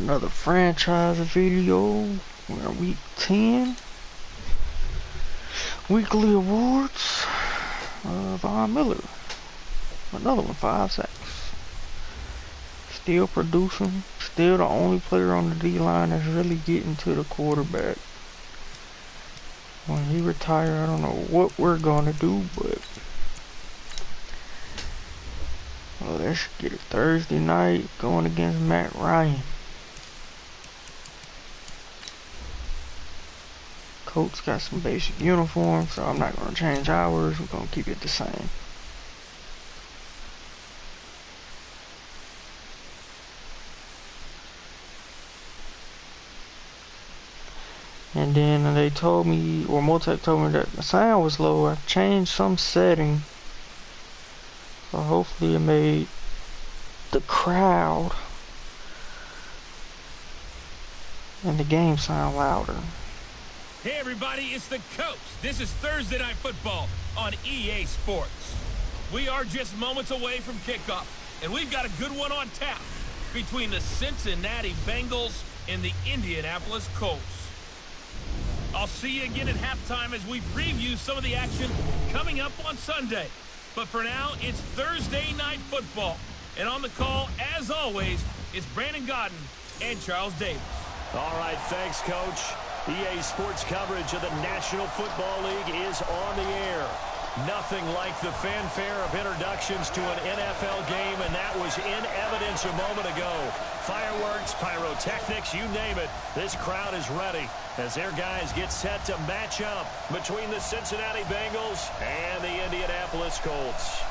another franchise video. We're in week 10. Weekly awards. Von Miller. Another one, 5 sacks. Still producing. Still the only player on the D-line that's really getting to the quarterback. When he retires, I don't know what we're gonna do, but let's get it. Thursday night going against Matt Ryan. Colts got some basic uniforms, so I'm not gonna change ours. We're gonna keep it the same. And then they told me, or Multech told me that the sound was low. I changed some setting, so hopefully it made the crowd and the game sound louder. Hey everybody, it's the Coach. This is Thursday Night Football on EA Sports. We are just moments away from kickoff, and we've got a good one on tap between the Cincinnati Bengals and the Indianapolis Colts. I'll see you again at halftime as we preview some of the action coming up on Sunday. But for now, it's Thursday Night Football. And on the call, as always, is Brandon Godden and Charles Davis. All right, thanks, Coach. EA Sports coverage of the National Football League is on the air. Nothing like the fanfare of introductions to an NFL game, and that was in evidence a moment ago. Fireworks, pyrotechnics, you name it. This crowd is ready as their guys get set to match up between the Cincinnati Bengals and the Indianapolis Colts.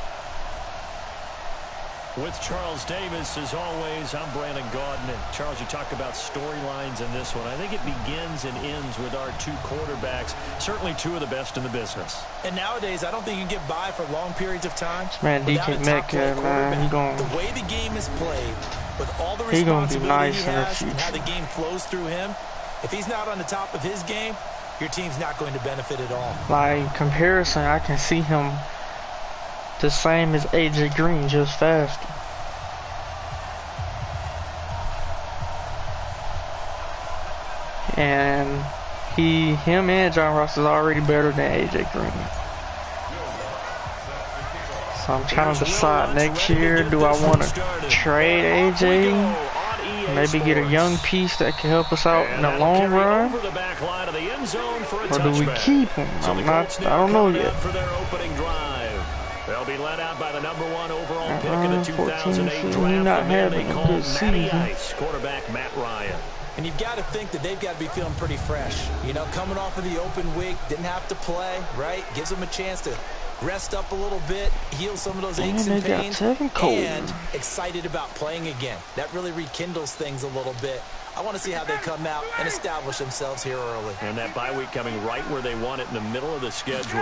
With Charles Davis, as always, I'm Brandon Gaudin. And Charles, you talk about storylines in this one. I think it begins and ends with our two quarterbacks, certainly two of the best in the business. And nowadays, I don't think you can get by for long periods of time. Man, DK Metcalf, man, the way the game is played, with all the responsibility he has and how the game flows through him, if he's not on the top of his game, your team's not going to benefit at all. Like, in comparison, I can see him the same as AJ Green, just faster. And him and John Ross is already better than AJ Green. So I'm trying to decide next year, do I want to trade AJ? Maybe get a young piece that can help us out in the long run? Or do we keep him? I don't know yet. They'll be led out by the #1 overall pick in the 2008 draft. Not having a good season. Quarterback Matt Ryan. And you've got to think that they've got to be feeling pretty fresh. You know, coming off of the open week, didn't have to play, right? Gives them a chance to rest up a little bit, heal some of those aches and pains, and excited about playing again. That really rekindles things a little bit. I want to see how they come out and establish themselves here early. And that bye week coming right where they want it, in the middle of the schedule.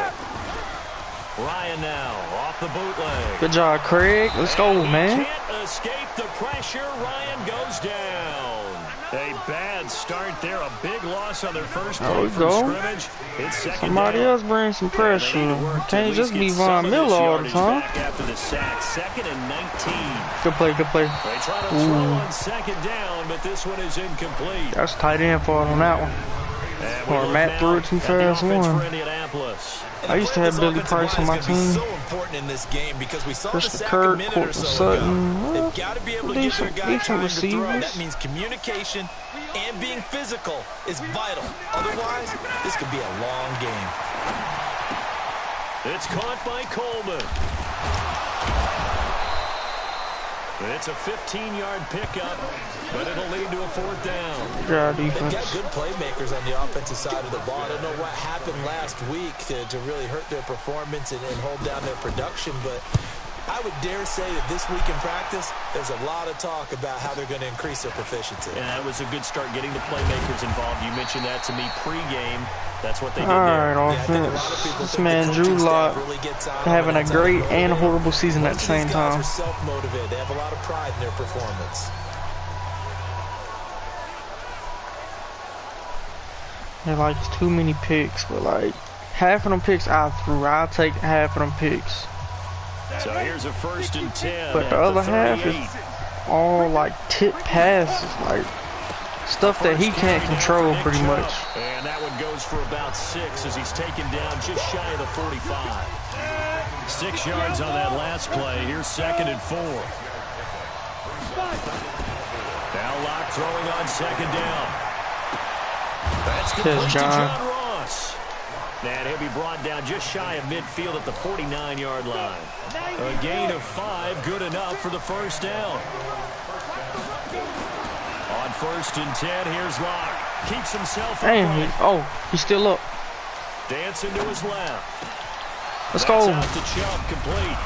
Ryan now off the bootleg. Good job, Craig. Let's go, man. Can't escape the pressure. Ryan goes down. A bad start there. A big loss on their first play from scrimmage. It's second Somebody down. else bring some pressure. Can't just be Von Miller all the time. After the sack, 2nd and 19. Good play, good play. They try to throw on 2nd down, but this one is incomplete. That's tight end fault on that one. Or Matt threw it too fast one. I used to have Billy Price on my team. So important in this game because we saw Chris Kirk, Courtland Sutton. They've got to be able to get their guy time to throw. That means communication and being physical is vital. Otherwise, this could be a long game. It's caught by Coleman. It's a 15-yard pickup, but it'll lead to a 4th down. They've got good playmakers on the offensive side of the ball. I don't know what happened last week to really hurt their performance and hold down their production, but I would dare say that this week in practice, there's a lot of talk about how they're going to increase their proficiency. And that was a good start getting the playmakers involved. You mentioned that to me pregame. That's what they did there. All right, offense. This man, Drew Lock, having a great and horrible season at the same time. These guys are self-motivated. They have a lot of pride in their performance. They like too many picks, but like half of them picks I threw. I'll take half of them picks. So here's a 1st and 10. But the other half is all like tip passes. Like Stuff that he can't control pretty much. And that one goes for about 6 as he's taken down just shy of the 45. 6 yards on that last play. Here's 2nd and 4. Now Locke throwing on 2nd down. That's complete to John Ross. And he'll be brought down just shy of midfield at the 49-yard line. A gain of 5, good enough for the first down. On 1st and 10, here's Locke. Keeps himself up. He's still up. Dancing to his left. Let's go. Out to Chubb, complete.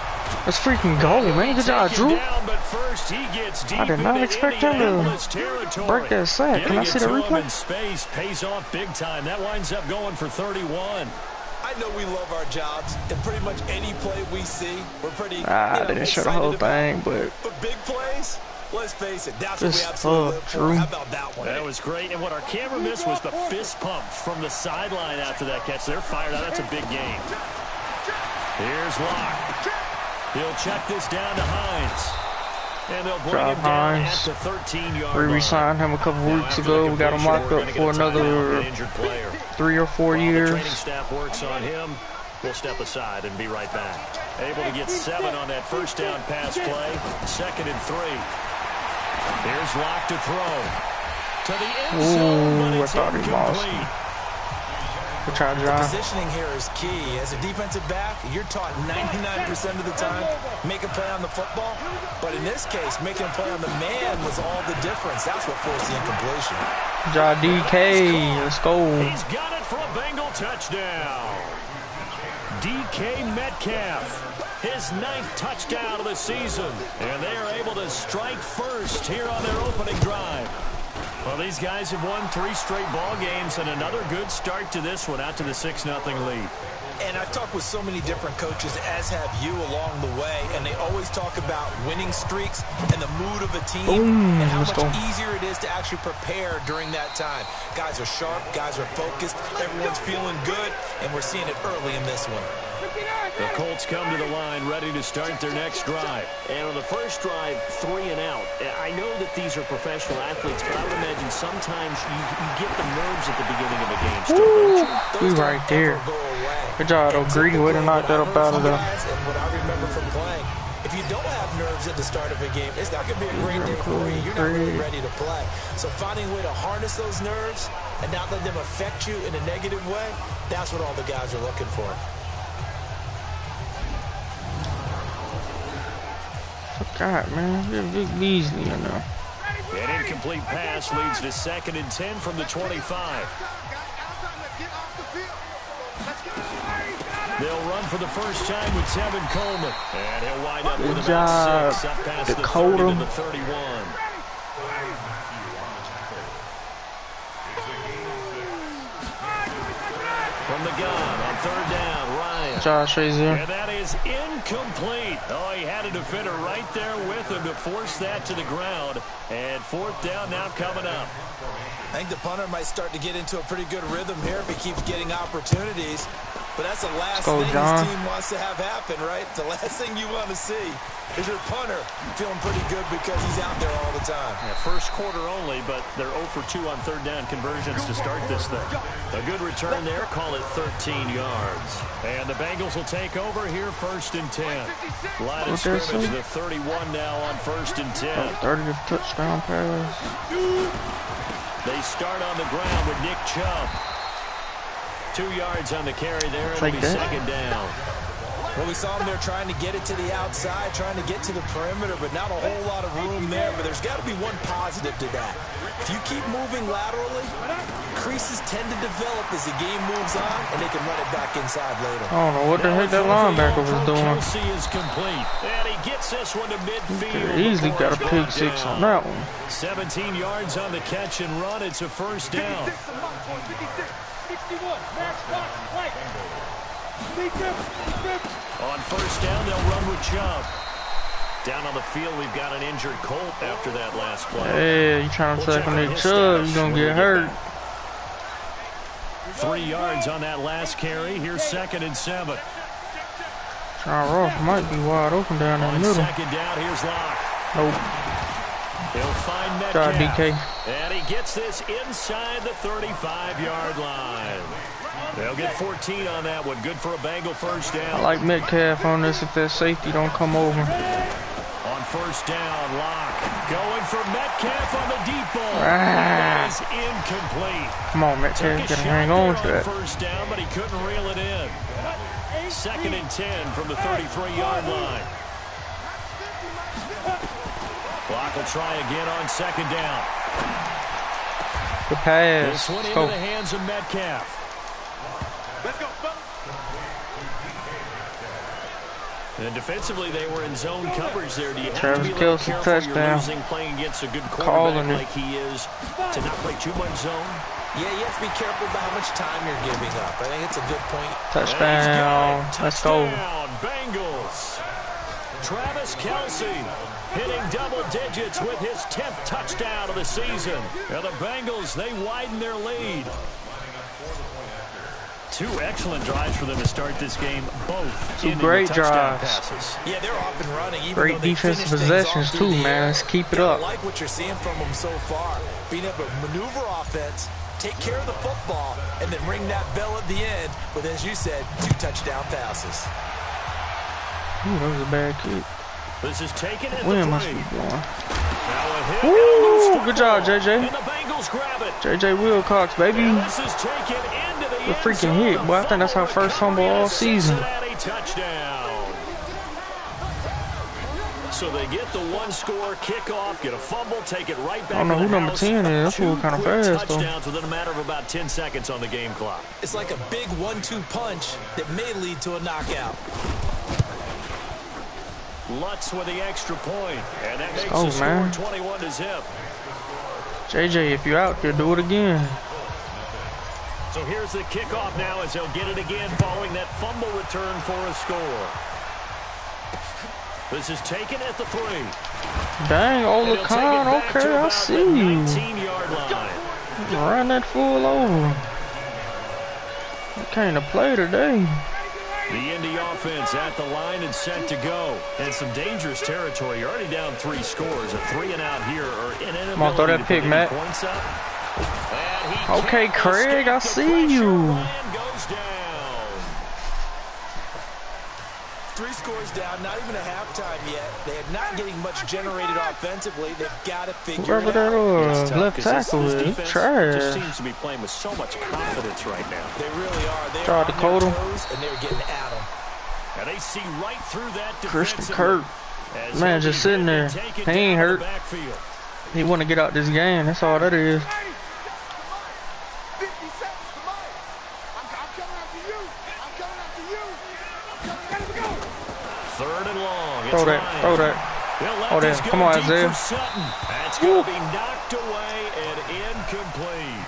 Let's freaking go, man. Good job, Drew. Down, but first he gets deep I did not expect him to break that sack. Can I see the replay? Space pays off big time. That winds up going for 31. I know we love our jobs, and pretty much any play we see, we're pretty. I didn't show the whole thing, but big plays. Let's face it, that's what we absolutely live for. How about that one? That was great, and what our camera missed was the fist pump from the sideline after that catch. They're fired out. That's a big game. Here's Locke. He'll check this down to Hines. And they'll bring him down at the 13-yard line. We re-signed him a couple weeks ago. We got him locked up for another 3 or 4 years. Training staff works on him. We'll step aside and be right back. Able to get 7 on that first down pass play. 2nd and 3. Here's Locke to throw. To the end zone, but it's incomplete. Good try, John. The positioning here is key. As a defensive back, you're taught 99% of the time, make a play on the football. But in this case, making a play on the man was all the difference. That's what forced the incompletion. John DK, let's go. He's got it for a Bengal touchdown. DK Metcalf, his 9th touchdown of the season. And they are able to strike first here on their opening drive. Well, these guys have won 3 straight ball games and another good start to this one out to the 6-0 lead. And I've talked with so many different coaches, as have you along the way, and they always talk about winning streaks and the mood of a team and how much easier it is to actually prepare during that time. Guys are sharp, guys are focused, everyone's feeling good, and we're seeing it early in this one. The Colts come to the line ready to start their next drive. And on the first drive, 3 and out. I know that these are professional athletes, but I would imagine sometimes you get the nerves at the beginning of a game. Ooh, right there. Good job, though. Greedy way to knock that up out of there. And what I remember from playing, if you don't have nerves at the start of a game, it's not going to be a great day for you. You're not really ready to play. So finding a way to harness those nerves and not let them affect you in a negative way, that's what all the guys are looking for. God, man, Big Beasley, you know. An incomplete pass leads to 2nd and 10 from the 25. They'll run for the first time with Tevin Coleman. And he'll wind up with about 6 up past the 30 to the 31. From the gun on 3rd down, Ryan. Josh Shazier. And that is incomplete. Oh, he had a defender right there with him to force that to the ground. And 4th down now coming up. I think the punter might start to get into a pretty good rhythm here if he keeps getting opportunities. But that's the last thing his team wants to have happen, right? The last thing you want to see is your punter feeling pretty good because he's out there all the time. Yeah, first quarter only, but they're 0 for 2 on 3rd down conversions to start this thing. A good return there, call it 13 yards. And the Bengals will take over here 1st and 10. Line of scrimmage, the 31 now on 1st and 10. 30 touchdown pass. They start on the ground with Nick Chubb. 2 yards on the carry there. It'll be 2nd down. Well, we saw him there trying to get it to the outside, trying to get to the perimeter, but not a whole lot of room there. But there's got to be one positive to that. If you keep moving laterally, creases tend to develop as the game moves on, and they can run it back inside later. I don't know what the heck that linebacker was doing. Kelsey is complete, and he gets this one to midfield. Easily got a pick 6 on that one. 17 yards on the catch and run. It's a 1st down. On 1st down, they'll run with Chubb. Down on the field, we've got an injured Colt after that last play. Hey, you trying to tackle Nick Chubb, you're going to get hurt. 3 yards on that last carry. Here's 2nd and 7. John Ross might be wide open down in the middle. 2nd down, here's Locke. Nope. He'll find Try Metcalf. DK. And he gets this inside the 35-yard line. They'll get 14 on that one. Good for a Bengal first down. I like Metcalf on this if that safety don't come over. On first down, Locke going for Metcalf on the deep ball. Ah. That is incomplete. Come on, Metcalf, gotta hang on to that. First down, but he couldn't reel it in. 2nd and 10 from the 33-yard line. Locke will try again on 2nd down. The pass. This one into Oh. the hands of Metcalf. Let's go. And defensively, they were in zone coverage there. Do you have Travis to be a little Kelce careful you're touchdown. losing playing against a good Calling quarterback it. like he is to not play too much zone? Yeah, you have to be careful about how much time you're giving up. I think it's a good point. Touchdown. Let's go. Touchdown, Bengals. Travis Kelce hitting double digits with his 10th touchdown of the season. And the Bengals, they widen their lead. 2 excellent drives for them to start this game, both 2 ending great with touchdown drives. passes. Yeah, they're off and running. Even Great though they defensive finish things possessions off through too, the man. air. Let's keep it Gotta up. like what you're seeing from them so far. Being able to maneuver offense, take care of the football, and then ring that bell at the end with, as you said, 2 touchdown passes. Ooh, that was a bad kick. This is taken at Win the must 3. be going. Now a hit Ooh, and a loose good job, football. JJ. And the Bengals grab it. JJ Wilcox, baby. And this is taken into the The end freaking zone. hit, boy. I think that's our first fumble all season. Cincinnati touchdown. So they get the 1-score kickoff, get a fumble, take it right back. I don't know to who the number house. 10 is. That's who 2 kind of quick fast, though. touchdowns within a matter of about 10 seconds on the game clock. It's like a big 1-2 punch that may lead to a knockout. Lutz with the extra point, and that makes go, the score man. 21-0. JJ, if you're out there, do it again. So here's the kickoff now as they'll get it again following that fumble return for a score. This is taken at the 3. Dang, And he'll take it Olacan, back to okay, I about see the you. 19-yard line. Run that fool over. You came to play today. The Indy offense at the line and set to go. And some dangerous territory. You're already down 3 scores. A 3 and out here or an inability Come on, throw that to pick, put any Matt. points up. And he Okay, can't Craig, I escape the see pressure. you. Ryan goes down. 3 scores down, not even a halftime yet. They are not getting much generated offensively. They've got to figure Whoever it out. that It's tough left 'cause tackle this is, defense just trash. seems to be playing with so much confidence right now. They really are. They're Tried on to their coat 'em. toes, and they're getting at them. And they see right through that Christian defensively. Kirk, As man, he'll just be sitting there. taken He ain't down the hurt. backfield. He want to get out this game. That's all that is. 50 seconds to mine. I'm coming after you. I'm coming after you. I'm coming after you. 3rd and long. It's Throw that. Ryan. Throw that. He'll let Oh, this damn. go Come on, deep Isaiah. for Sutton. That's going to be knocked away and incomplete.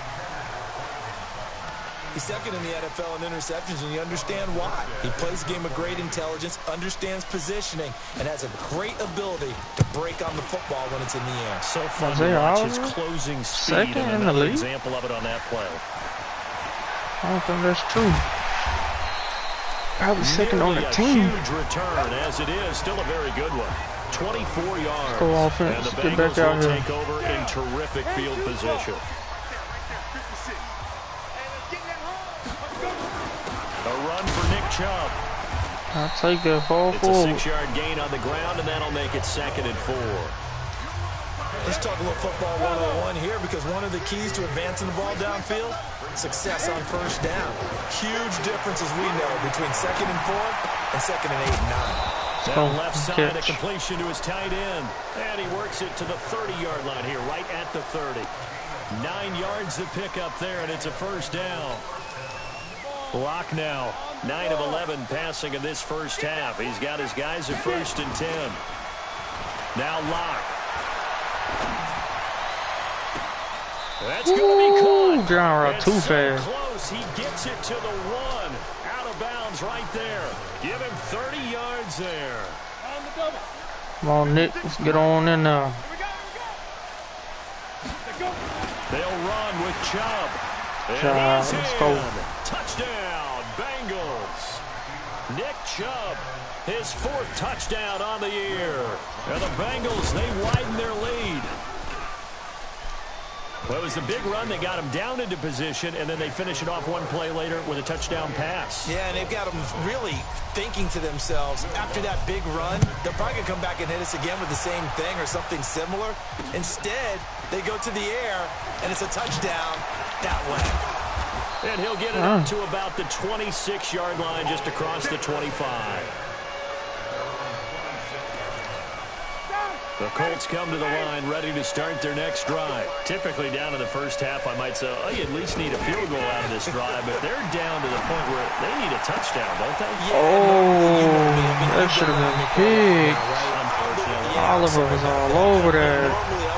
He's second in the NFL in interceptions, and you understand why. He plays a game of great intelligence, understands positioning, and has a great ability to break on the football when it's in the air. So fun Isaiah to watch his Oliver? closing speed, Second and in the another league? example of it on that play. I don't think that's true. Probably second on the Nearly a team. huge return, as it is. Still a very good one. 24 yards. go offense. And the Get back Bengals out will here. take over in terrific field position. A run for Nick Chubb. I'll take that ball It's a forward. 6-yard gain on the ground, and that'll make it 2nd and 4. Let's talk a little football 101 here, because one of the keys to advancing the ball downfield, success on first down. Huge difference, as we know, between 2nd and 4 and 2nd and 8 and 9. Down left side, a catch. completion to his tight end. And he works it to the 30-yard line here, right at the 30. 9 yards to pick up there, and it's a first down. Locke now, 9 of 11 passing in this first half. He's got his guys at 1st and 10. Now Locke. That's going to be caught. John Rock It's too so fast. close. He gets it to the 1. Out of bounds right there. Give him 30 yards there. Come on, Nick. Let's get on in now. They'll run with Chubb. And Chubb, he's let's in. go. Touchdown, Bengals. Nick Chubb, his 4th touchdown on the year. And the Bengals, they widen their lead. Well, it was the big run that got them down into position, and then they finish it off one play later with a touchdown pass. Yeah, and they've got them really thinking to themselves, after that big run, they're probably going to come back and hit us again with the same thing or something similar. Instead, they go to the air, and it's a touchdown that way. And he'll get it up to about the 26-yard line, just across the 25. The Colts come to the line, ready to start their next drive. Typically down in the first half, I might say, oh, you at least need a field goal out of this drive, but they're down to the point where they need a touchdown, don't they? Oh, that should have been big. Oliver was all over that. Normally,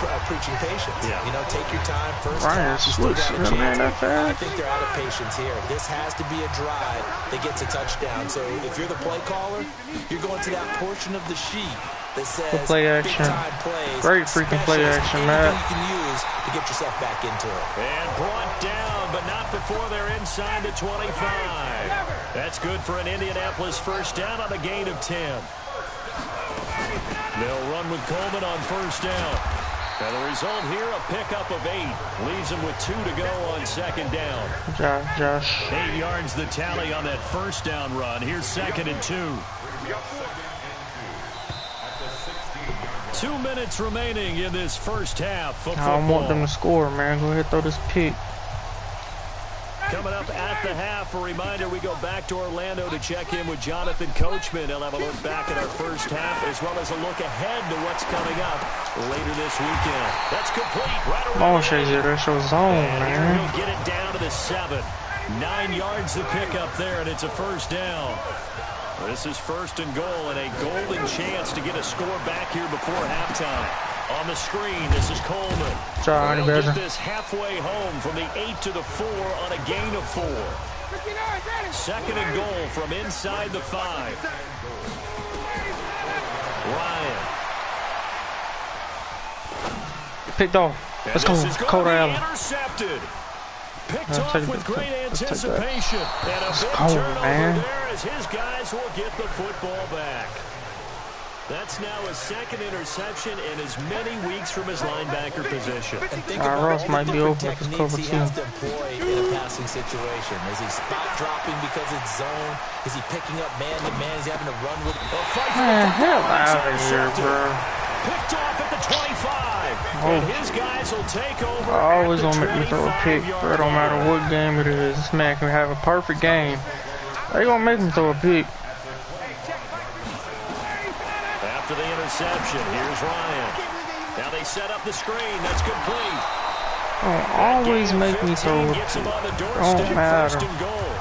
I'm preaching patience. Yeah. You know, take your time. First Ryan half, you still Switz, got a chance. that I fast? think they're out of patience here. This has to be a drive that gets a touchdown. So if you're the play caller, you're going to that portion of the sheet that says play action. big-time plays, Great freaking play specials, action, anything Matt. you can use to get yourself back into it. And brought down, but not before they're inside the 25. That's good for an Indianapolis first down on a gain of 10. They'll run with Coleman on first down. And the result here, a pickup of 8. Leaves them with 2 to go on second down. Josh. 8 yards the tally on that first down run. Here's 2nd and 2. 2 minutes remaining in this first half of football. I don't want them to score, man. Go ahead, throw this pick. Coming up at the half, a reminder, we go back to Orlando to check in with Jonathan Coachman. He'll have a look back at our first half, as well as a look ahead to what's coming up later this weekend. That's complete. Right around. That's your zone, man. He'll get it down to the 7. 9 yards to pick up there, and it's a first down. This is 1st and goal, and a golden chance to get a score back here before halftime. On the screen, this is Coleman. Johnny They'll Badger. get this halfway home from the 8 to the 4 on a gain of 4. 2nd and goal from inside the 5. Ryan. Picked off. Let's go. Dakota Allen. Intercepted. Picked Let's off take with that. great Let's take that. anticipation. And a big go, turnover man. there as his guys will get the football back. That's now a 2nd interception in as many weeks from his linebacker position. And think about Ross all might the be different open for techniques cover he two. has to employ in a passing situation. Is he spot dropping because it's zone? Is he picking up man-to-man? Is he having to run with it? Man, hell out of here, bro. Picked off at the 25. Oh. And his guys will take over. I always at the gonna make me throw a pick, 25-yard bro. It don't matter line. what game it is. This man can have a perfect game. They gonna make him throw a pick. After the interception, here's Ryan. Now they set up the screen. That's complete. Don't always make me throw a Gets pick. him on the Don't doorstep, matter. 1st and goal.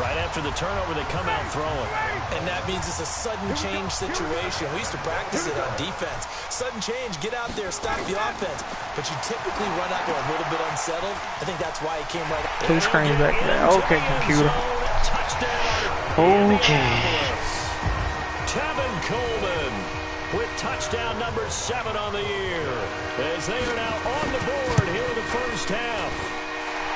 Right after the turnover, they come out throwing. And that means it's a sudden change situation. We used to practice it on defense. Sudden change, get out there, stop the offense. But you typically run out there a little bit unsettled. I think that's why he came right up. Two screens back there. Okay, computer. Okay. Tevin Coleman with touchdown number 7 on the year. As they are now on the board here in the first half.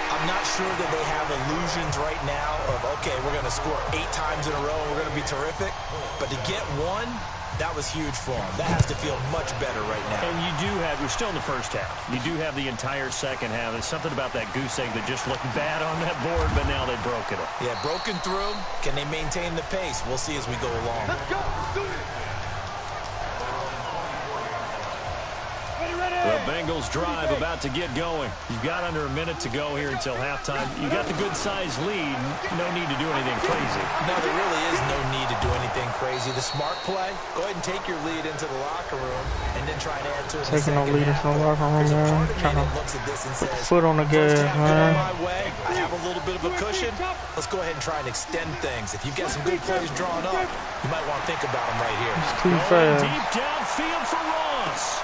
I'm not sure that they have illusions right now of, okay, we're going to score 8 times in a row and we're going to be terrific. But to get one, that was huge for them. That has to feel much better right now. And you do have, we're still in the first half. You do have the entire second half. There's something about that goose egg that just looked bad on that board, but now they've broken it. Yeah, broken through. Can they maintain the pace? We'll see as we go along. Let's go. Do it. The Bengals drive about to get going. You've got under a minute to go here until halftime. You got the good-sized lead. No need to do anything crazy. No, there really is no need to do anything crazy. The smart play, go ahead and take your lead into the locker room and then try and add to it. Taking no lead into the locker room, man. Trying to put the foot on the gas, man. My way, I have a little bit of a cushion. Let's go ahead and try and extend things. If you've got some good plays drawn up, you might want to think about them right here. It's too Going fast. deep downfield for Ross.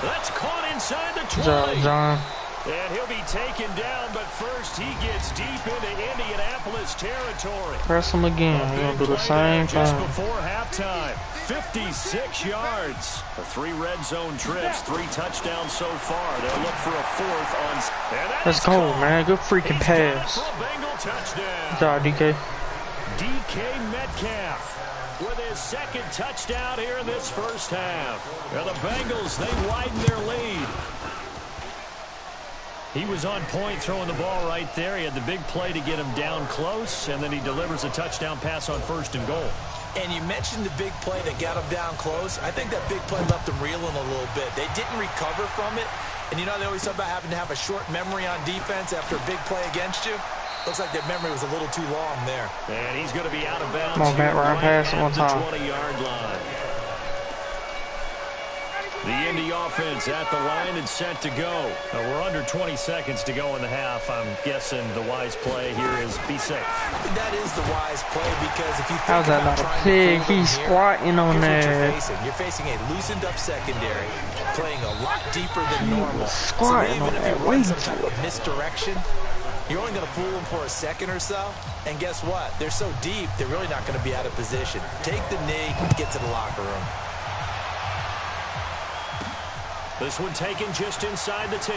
That's caught inside the 20. Good job, John. And he'll be taken down, but first he gets deep into Indianapolis territory. Press him again. He's gonna do the same Just thing. before halftime, 56 yards. The 3 red zone trips, 3 touchdowns so far. They'll look for a 4th on. Let's go, man. Good freaking pass. For a Bengal touchdown. Good job, DK. DK Metcalf with his second touchdown here in this first half. Now the Bengals, they widen their lead. He was on point throwing the ball right there. He had the big play to get him down close, and then he delivers a touchdown pass on 1st and goal. And you mentioned the big play that got him down close. I think that big play left him reeling a little bit. They didn't recover from it. And you know, they always talk about having to have a short memory on defense after a big play against you. Looks like that memory was a little too long there. And he's going to be out of bounds. Come on, Matt, run past him one at the time. 20-yard line. The Indy offense at the line and set to go. We're under 20 seconds to go in the half. I'm guessing the wise play here is be safe. That is the wise play because if you think How's that about not a trying pig? to He's squatting on there. there. You're facing a loosened up secondary, playing a lot deeper than normal. Squatting So on even if that you run some weight. type of misdirection, you're only going to fool them for a second or so. And guess what? They're so deep, they're really not going to be out of position. Take the knee, get to the locker room. This one taken just inside the 10.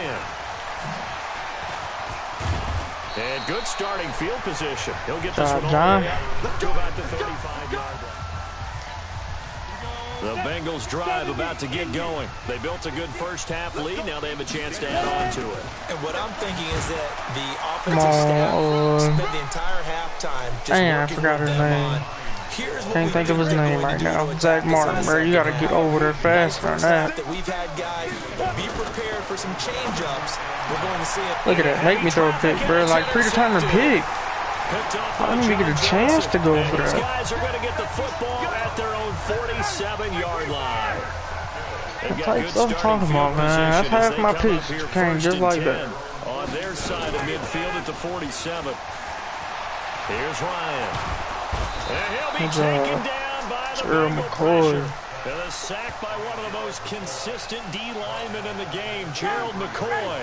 And good starting field position. He'll get this one all the way up to about the 35-yard line. The Bengals drive about to get going. They built a good first half lead. Now they have a chance to add on to it. And what I'm thinking is that the offensive staff spent the entire halftime just I working forgot with his them name. on. Here's what Can't think of his name right now. Zach Zach Martin, bro. You gotta get over there faster than that. We've had guys be prepared for some change-ups. We're going to see it. Look at that. Make me throw a pick, bro. Like predetermined pick. I don't even get a chance to go for These that. guys are going to get the football at their own 47-yard line. What type of stuff I'm talking about, man? That's half my picks. Came just like that. On their side of midfield at the 47. Here's Ryan. And he'll be taken down by the Earl Bengal McCoy. pressure. And a sack by one of the most consistent D linemen in the game, Gerald McCoy.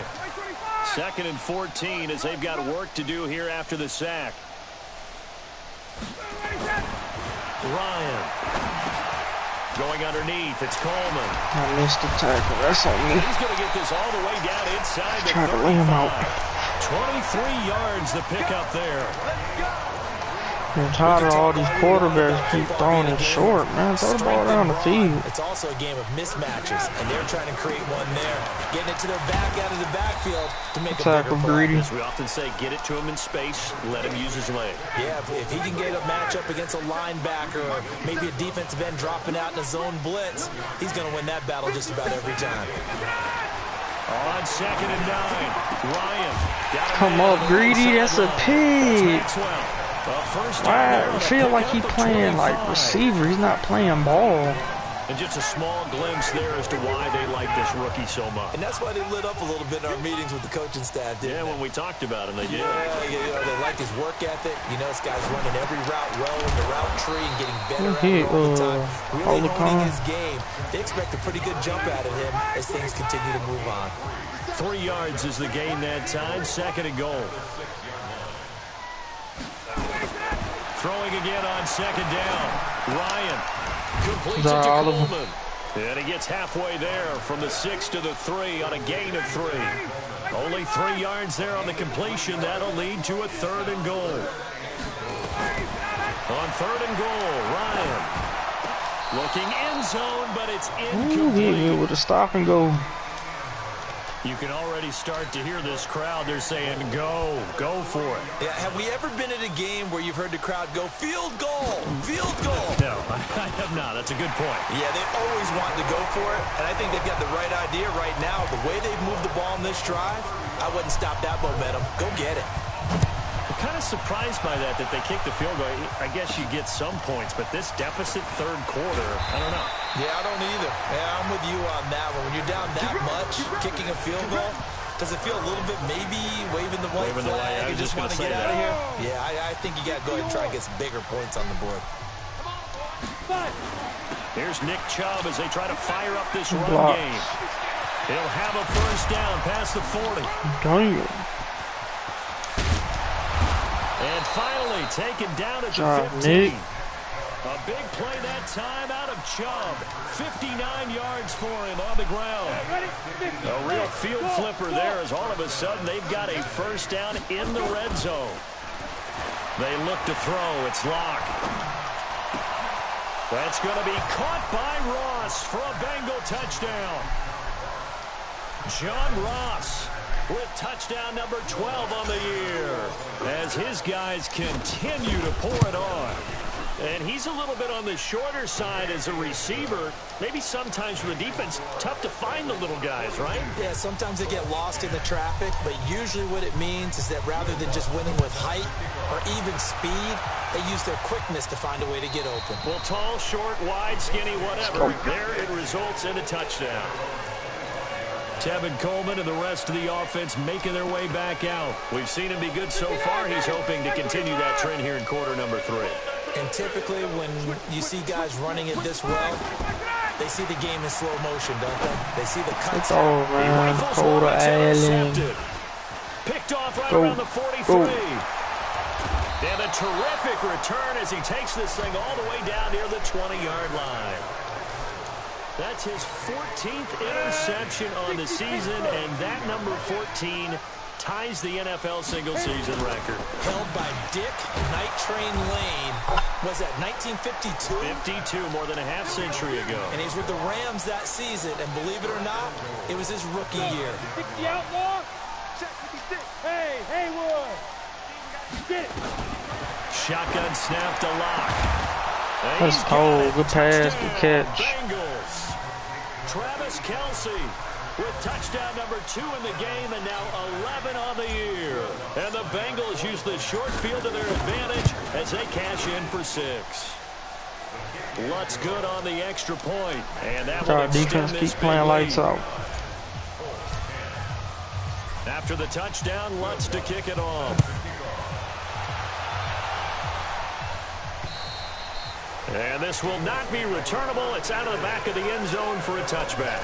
2nd and 14 as they've got work to do here after the sack. Ryan. Going underneath, it's Coleman. I missed the tackle. That's on me. He's going to get this all the way down inside the Trying to lay him out. 23 yards the pickup there. I'm tired of all these quarterbacks keep throwing it short, man. Throw the ball down the field. It's also a game of mismatches, and they're trying to create one there. Getting it to their back out of the backfield to make a bigger play. Greedy. As we often say, get it to him in space, let him use his leg. Yeah, if he can get a matchup against a linebacker or maybe a defensive end dropping out in a zone blitz, he's going to win that battle just about every time. On 2nd and 9, Ryan. Come up, Greedy. That's a pig. Wow, I feel like he's playing like receiver. He's not playing ball. And just a small glimpse there as to why they like this rookie so much. And that's why they lit up a little bit in our meetings with the coaching staff, didn't they? When we talked about him, they did. Yeah, you know, they like his work ethic. You know, this guy's running every route well in the route tree and getting better at it all the time. Really honing his game. They expect a pretty good jump out of him as things continue to move on. 3 yards is the gain that time. 2nd and goal. Throwing again on 2nd down. Ryan completes it to Coleman. And he gets halfway there from the 6 to the 3 on a gain of 3. Only 3 yards there on the completion. That'll lead to a 3rd and goal. On 3rd and goal, Ryan looking end zone, but it's incomplete. With a stop and go. You can already start to hear this crowd. They're saying, go for it. Yeah, have we ever been at a game where you've heard the crowd go, field goal, field goal? No, I have not. That's a good point. Yeah, they always want to go for it, and I think they've got the right idea right now. The way they've moved the ball in this drive, I wouldn't stop that momentum. Go get it. I'm kind of surprised by that they kicked the field goal. I guess you get some points, but this deficit 3rd quarter, I don't know. Yeah, I don't either. Yeah, I'm with you on that one. When you're down that much, kicking a field goal, does it feel a little bit maybe waving the white flag? You just want to get out of here? Yeah, I think you got to go ahead and try and get some bigger points on the board. Here's Nick Chubb as they try to fire up this run game. He'll have a 1st down past the 40. Damn. And finally taken down at the 15. Nick. A big play that time out of Chubb. 59 yards for him on the ground. A real field flipper there as all of a sudden they've got a 1st down in the red zone. They look to throw. It's Locke. That's going to be caught by Ross for a Bengal touchdown. John Ross with touchdown number 12 on the year as his guys continue to pour it on. And he's a little bit on the shorter side as a receiver. Maybe sometimes for the defense, tough to find the little guys, right? Yeah, sometimes they get lost in the traffic, but usually what it means is that rather than just winning with height or even speed, they use their quickness to find a way to get open. Well, tall, short, wide, skinny, whatever, there it results in a touchdown. Tevin Coleman and the rest of the offense making their way back out. We've seen him be good so far. He's hoping to continue that trend here in quarter number 3. And typically when you see guys running it this well, they see the game in slow motion, don't they? They see the cuts. Oh, man. Hold Allen. Picked off right around the 43. And a terrific return as he takes this thing all the way down near the 20-yard line. That's his 14th interception on the season, and that number 14 ties the NFL single-season record. Held by Dick Night Train Lane. Was that 1952? 52, more than a half-century ago. And he's with the Rams that season, and believe it or not, it was his rookie year. 60 outlaw. Check 56. Hey, Haywood. Get it. Shotgun snap to Locke. That's cold. Good pass, good catch. Bengals. Travis Kelce with touchdown number 2 in the game and now 11 on the year. And the Bengals use the short field to their advantage as they cash in for 6. Lutz good on the extra point. And that will defense keep playing lights out. After the touchdown, Lutz to kick it off. And this will not be returnable. It's out of the back of the end zone for a touchback.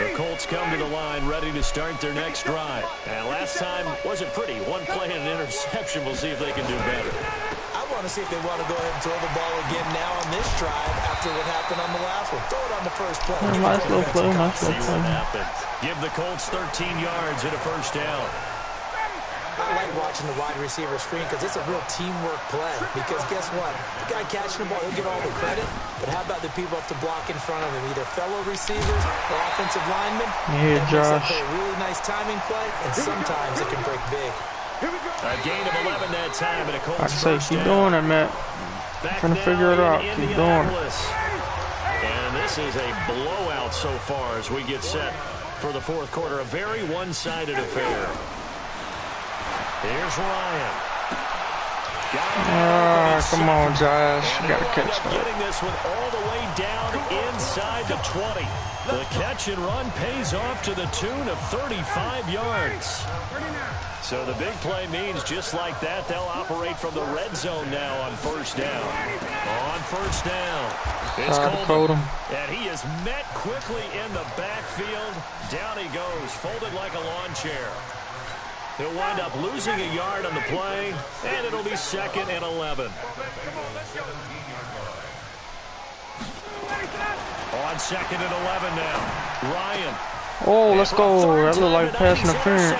The Colts come to the line ready to start their next drive. And last time wasn't pretty. One play and an interception. We'll see if they can do better. I want to see if they want to go ahead and throw the ball again now on this drive after what happened on the last one. Throw it on the first play. Nice little play. Nice little See what play. happens. Give the Colts 13 yards and a first down. I like watching the wide receiver screen because it's a real teamwork play. Because guess what? The guy catching the ball, he'll get all the credit. But how about the people up to block in front of him? Either fellow receivers or offensive linemen. Yeah, Josh. A really nice timing play, and sometimes it can break big. A gain of 11 that time, and a Colts I say, first keep down. doing it, Matt. Trying to figure it out. Keep doing it. And this is a blowout so far as we get set for the fourth quarter. A very one-sided affair. Here's Ryan. Come on, Josh. You gotta catch that. Getting this one all the way down inside the 20. The catch and run pays off to the tune of 35 yards. So the big play means just like that, they'll operate from the red zone now on first down. On first down, it's Coleman. And he is met quickly in the backfield. Down he goes, folded like a lawn chair. He'll wind up losing a yard on the play, and it'll be 2nd and 11. On 2nd and 11 now. Ryan. Oh, let's go. That looked like pass interference.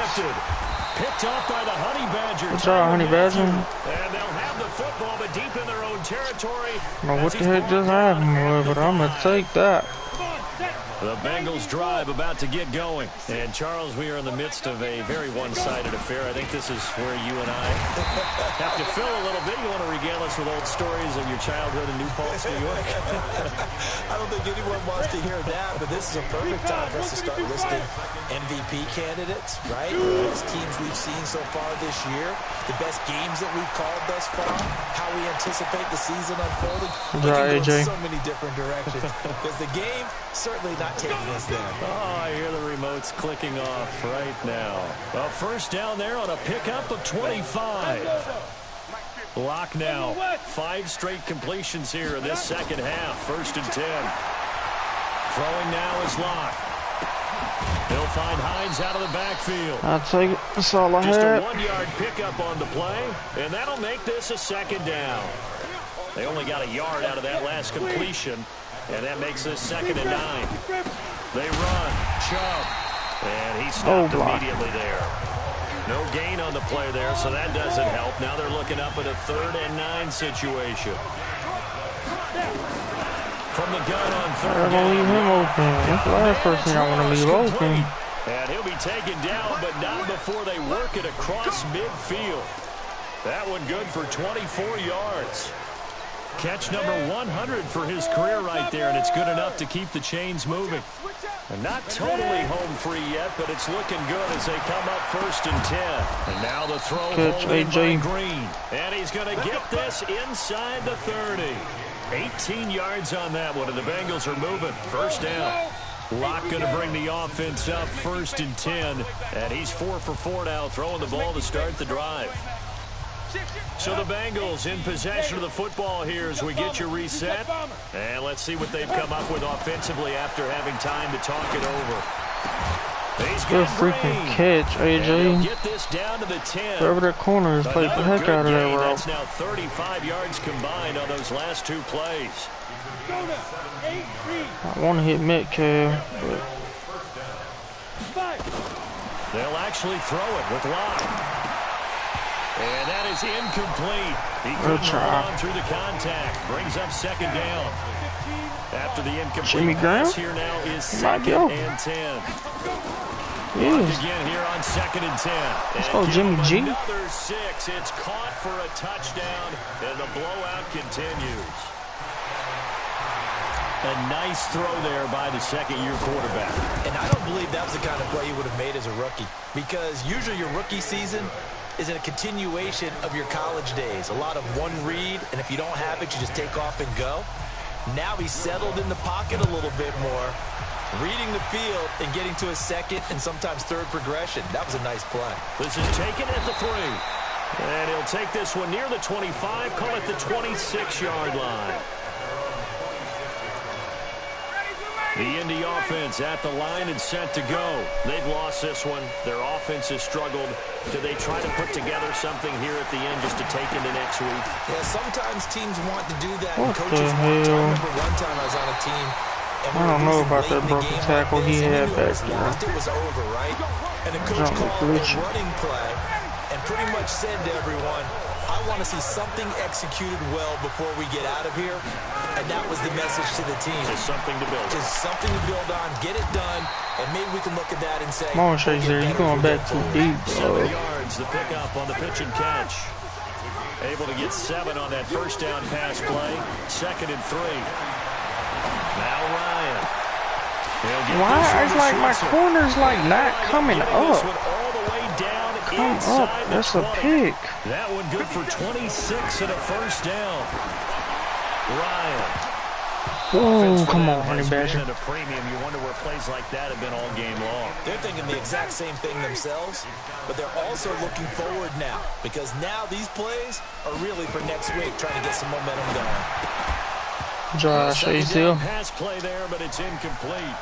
Picked off by the Honey Badger. Good job, Honey Badger. And they'll have the football, but deep in their own territory. I don't know what the heck just happened, but I'm going to take that. The Bengals drive about to get going. And, Charles, we are in the midst of a very one-sided affair. I think this is where you and I have to fill a little bit. You want to regale us with old stories of your childhood in New Paltz, New York? I don't think anyone wants to hear that, but this is a perfect time for us to start listing MVP candidates, right? The best teams we've seen so far this year, the best games that we've called thus far, how we anticipate the season unfolding. We can go in so many different directions because the game certainly not taking us there. Oh, I hear the remotes clicking off right now. A first down there on a pickup of 25. Locke now. 5 straight completions here in this second half. 1st and 10. Throwing now is Locke. He'll find Hines out of the backfield. I'll take it. That's all I Just had. a 1-yard pickup on the play, and that'll make this a 2nd down. They only got a yard out of that last completion. And that makes this 2nd and 9. They run. Chubb. And he stopped immediately there. No gain on the play there, so that doesn't help. Now they're looking up at a 3rd and 9 situation. From the gun on 3rd I don't leave him open. That's the last person I want to leave open. And he'll be taken down, but not before they work it across midfield. That one good for 24 yards. Catch number 100 for his career right there, and it's good enough to keep the chains moving. And not totally home free yet, but it's looking good as they come up 1st and 10. And now the throw Catch by Green. And he's going to get this inside the 30. 18 yards on that one, and the Bengals are moving. 1st down. Locke going to bring the offense up 1st and 10. And he's 4 for 4 now, throwing the ball to start the drive. So the Bengals in possession of the football here as we get you reset. And let's see what they've come up with offensively after having time to talk it over. Good freaking catch, AJ. Get this down to the 10. Whoever that corner is played the heck out of that route. That's now 35 yards combined on those last 2 plays. I want to hit Metcalf, but they'll actually throw it with Locke. And that is incomplete. He couldn't hold on through the contact. Brings up 2nd down. After the incomplete pass here now is 2nd and 10. Again here on 2nd and 10. Let's go, Jimmy G. Another 6. It's caught for a touchdown, and the blowout continues. A nice throw there by the 2nd-year quarterback. And I don't believe that was the kind of play he would have made as a rookie, because usually your rookie season is in a continuation of your college days. A lot of one read, and if you don't have it, you just take off and go. Now he's settled in the pocket a little bit more, reading the field and getting to a 2nd and sometimes 3rd progression. That was a nice play. This is taken at the 3. And he'll take this one near the 25, call it the 26-yard line. The Indy offense at the line and set to go. They've lost this one. Their offense has struggled. Do they try to put together something here at the end just to take into next week? Yeah, sometimes teams want to do that. What and coaches want to. I remember one time I was on a team. And I don't know about that broken tackle he had back there. It was over, right? And the coach called a running play and pretty much said to everyone, I want to see something executed well before we get out of here. And that was the message to the team. Just something to build on. Just something to build on. Get it done. And maybe we can look at that and say, come on, Shazier, you're going back too deep, bro. 7 yards, the pickup on the pitch and catch. Able to get 7 on that 1st down pass play. 2nd and 3. Now Ryan. Why is like my corner's like not coming up? Come up, that's a pick. That one good for 26 and a 1st down. Ryan. Oh, come on, Honey Badger. At a premium, you wonder where plays like that have been all game long. They're thinking the exact same thing themselves, but they're also looking forward now, because now these plays are really for next week, trying to get some momentum going. Josh Azil. Pass play there, but it's incomplete.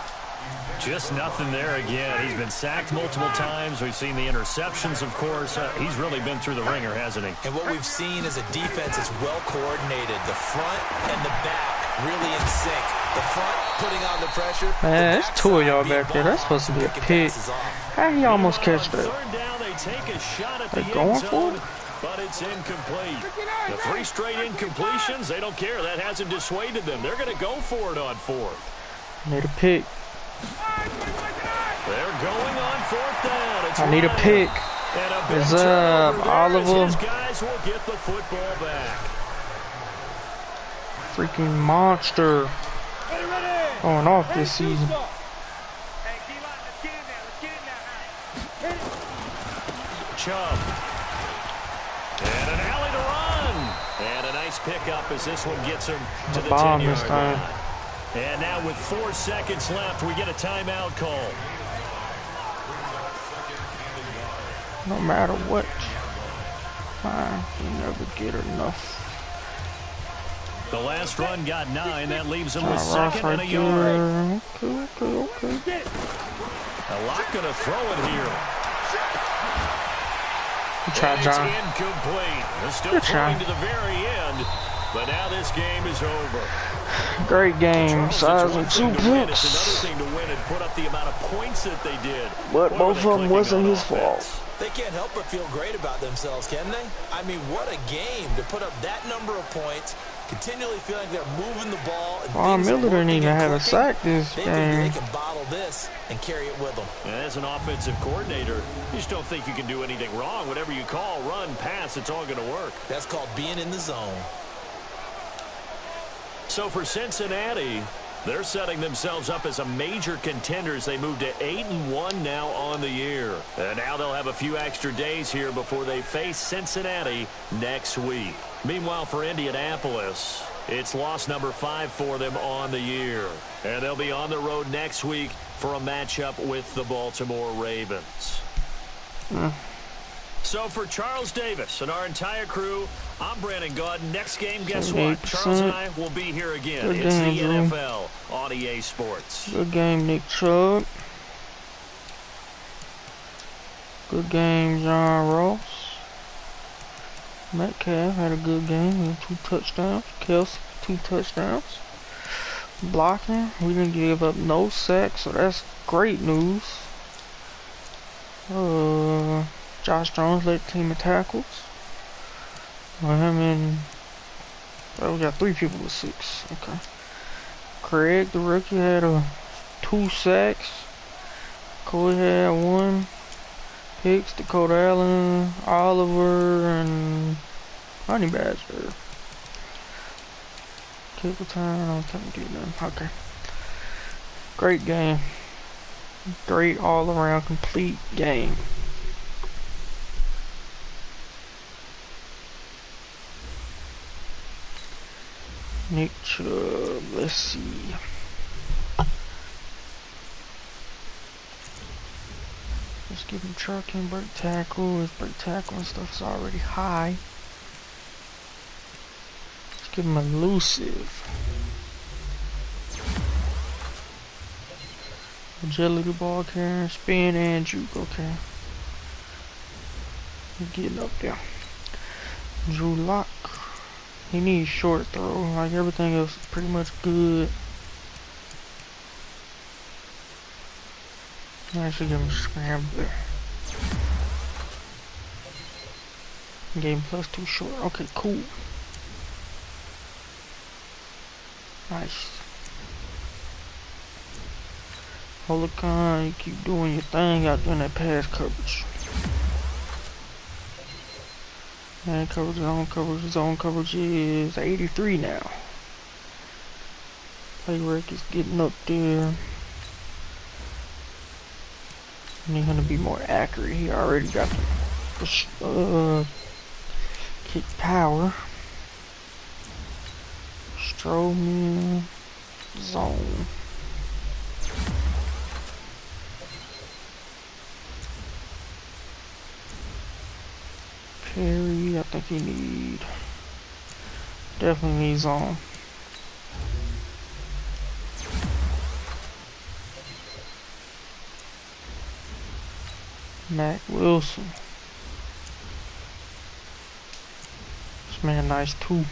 Just nothing there again. He's been sacked multiple times. We've seen the interceptions, of course. He's really been through the ringer, hasn't he? And what we've seen is a defense that's well coordinated. The front and the back really in sync. The front putting on the pressure. Man, there's 2 of y'all back there. That's supposed to be a pick. How he almost catch that? Third down, they take a shot at They're the going end zone, for it? but it's incomplete. The 3 straight incompletions, they don't care. That hasn't dissuaded them. They're going to go for it on 4th. Need a pick. They're going on 4th down. It's I need a pick. What's up, Oliver? His guys will get the football back. Freaking monster. Going off this season. Chubb. And an alley to run. And a nice pickup as this one gets him to the 10-yard line. And now with 4 seconds left, we get a timeout call. No matter what, you never get enough. The last run got 9. That leaves him with 2nd and a yard. Okay. A lot going to throw it here. Good try, John. It's incomplete. They're still Good trying try. to the very end. But now this game is over. Great game. Size and 2 picks. It's another thing to win and put up the amount of points that they did. But both of them wasn't his fault. They can't help but feel great about themselves, can they? I mean, what a game to put up that number of points, continually feeling like they're moving the ball. Von Miller didn't even have a sack this game. They can bottle this and carry it with them. And as an offensive coordinator, you just don't think you can do anything wrong. Whatever you call, run, pass, it's all going to work. That's called being in the zone. So for Cincinnati, they're setting themselves up as a major contender as they move to 8-1 now on the year. And now they'll have a few extra days here before they face Cincinnati next week. Meanwhile, for Indianapolis, it's loss number 5 for them on the year. And they'll be on the road next week for a matchup with the Baltimore Ravens. So for Charles Davis and our entire crew, I'm Brandon Gaudin. Next game, guess what? Charles and I will be here again. Good It's game, the NFL on EA Sports. Good game, Nick Chubb. Good game, John Ross. Metcalf had a good game. He had 2 touchdowns. Kelsey, 2 touchdowns. Blocking. We didn't give up no sacks, so that's great news. Josh Jones led the team in tackles. Him and we got 3 people with 6. Okay. Craig, the rookie, had 2 sacks. Cole had 1. Hicks, Dakota Allen, Oliver, and Honey Badger. Kick return. I don't think we do nothing. Okay. Great game. Great all around complete game. Nick Chubb, let's see. Let's give him trucking, break tackle. His break tackle and stuff is already high. Let's give him elusive. Agility, ball carrying, spin, and juke. Okay. We're getting up there. Drew Lock. He needs short throw. Like everything else is pretty much good. I actually give him a scrambler. Game plus 2 short. Okay, cool. Nice. Holocaust, you keep doing your thing out there in that pass coverage. Man coverage, zone coverage is 83 now. Play rec is getting up there. And he's gonna be more accurate. He already got the kick power. Strowman, zone. Perry, I think he definitely needs zone. Mac Wilson. This man nice too.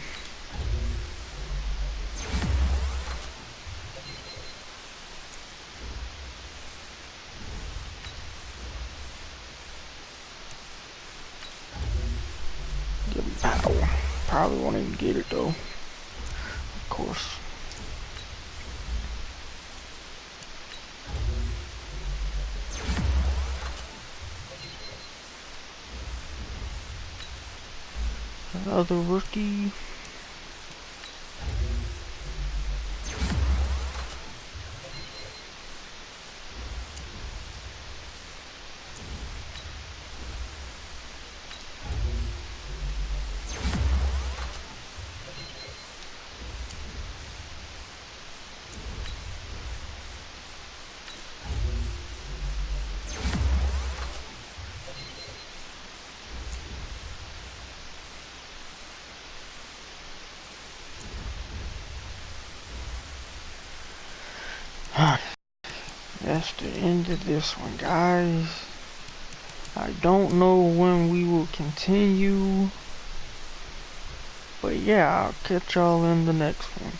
Give him power. Probably won't even get it though. Of course. Another rookie. That's the end of this one, guys. I don't know when we will continue. But yeah, I'll catch y'all in the next one.